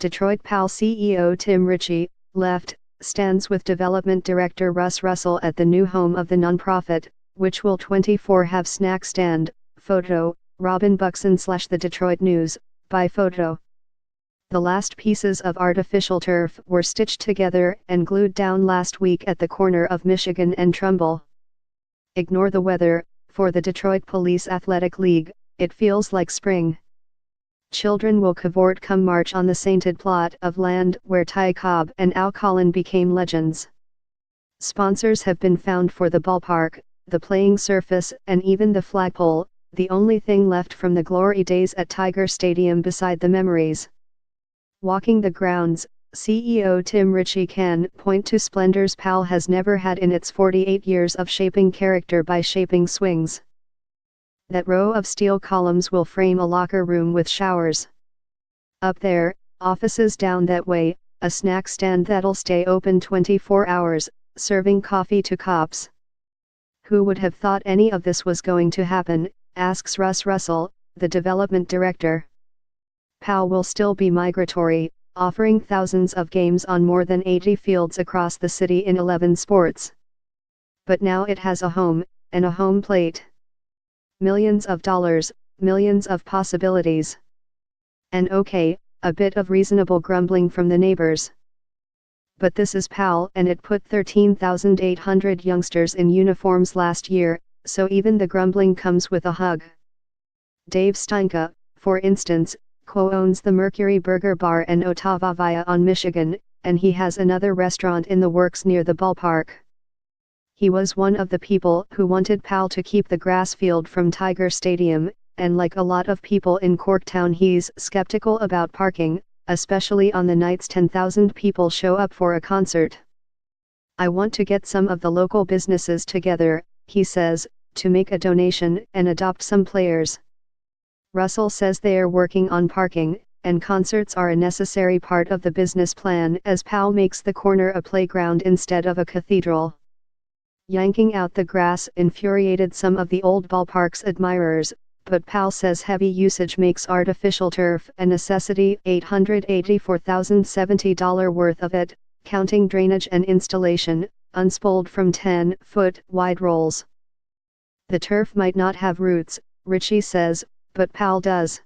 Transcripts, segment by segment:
Detroit PAL CEO Tim Ritchie, left, stands with development director Russ Russell at the new home of the nonprofit, which will 24 have snack stand. Photo, Rubin Buxton/The Detroit News, by photo. The last pieces of artificial turf were stitched together and glued down last week at the corner of Michigan and Trumbull. Ignore the weather, for the Detroit Police Athletic League, it feels like spring. Children will cavort come March on the sainted plot of land where Ty Cobb and Al Collin became legends. Sponsors have been found for the ballpark, the playing surface and even the flagpole, the only thing left from the glory days at Tiger Stadium beside the memories. Walking the grounds, CEO Tim Ritchie can point to splendors PAL has never had in its 48 years of shaping character by shaping swings. That row of steel columns will frame a locker room with showers. Up there, offices down that way, a snack stand that'll stay open 24 hours, serving coffee to cops. Who would have thought any of this was going to happen, asks Russ Russell, the development director. PAL will still be migratory, offering thousands of games on more than 80 fields across the city in 11 sports. But now it has a home, and a home plate. Millions of dollars, millions of possibilities. And okay, a bit of reasonable grumbling from the neighbors. But this is PAL and it put 13,800 youngsters in uniforms last year, so even the grumbling comes with a hug. Dave Steinke, for instance, co-owns the Mercury Burger Bar and Ottawa Via on Michigan, and he has another restaurant in the works near the ballpark. He was one of the people who wanted PAL to keep the grass field from Tiger Stadium, and like a lot of people in Corktown he's skeptical about parking, especially on the nights 10,000 people show up for a concert. I want to get some of the local businesses together, he says, to make a donation and adopt some players. Russell says they are working on parking, and concerts are a necessary part of the business plan as PAL makes the corner a playground instead of a cathedral. Yanking out the grass infuriated some of the old ballpark's admirers, but PAL says heavy usage makes artificial turf a necessity. $884,070 worth of it, counting drainage and installation, unspooled from 10-foot wide rolls. The turf might not have roots, Ritchie says, but PAL does.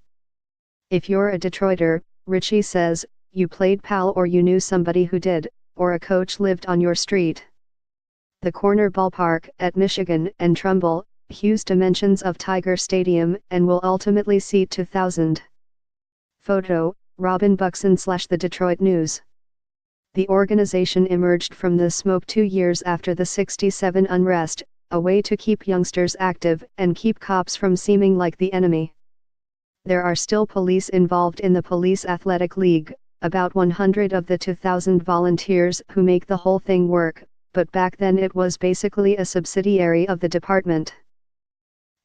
If you're a Detroiter, Ritchie says, you played PAL or you knew somebody who did, or a coach lived on your street. The corner ballpark at Michigan and Trumbull, huge dimensions of Tiger Stadium and will ultimately seat 2,000. Photo, Rubin Buxton/The Detroit News. The organization emerged from the smoke 2 years after the '67 unrest, a way to keep youngsters active and keep cops from seeming like the enemy. There are still police involved in the Police Athletic League, about 100 of the 2,000 volunteers who make the whole thing work, but back then it was basically a subsidiary of the department.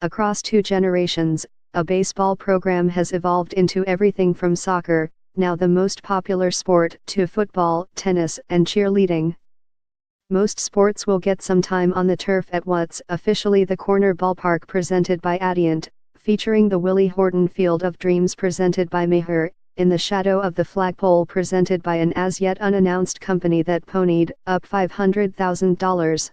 Across 2 generations, a baseball program has evolved into everything from soccer, now the most popular sport, to football, tennis, and cheerleading. Most sports will get some time on the turf at what's officially the corner ballpark presented by Adient, featuring the Willie Horton Field of Dreams presented by Maher, in the shadow of the flagpole presented by an as yet unannounced company that ponied up $500,000.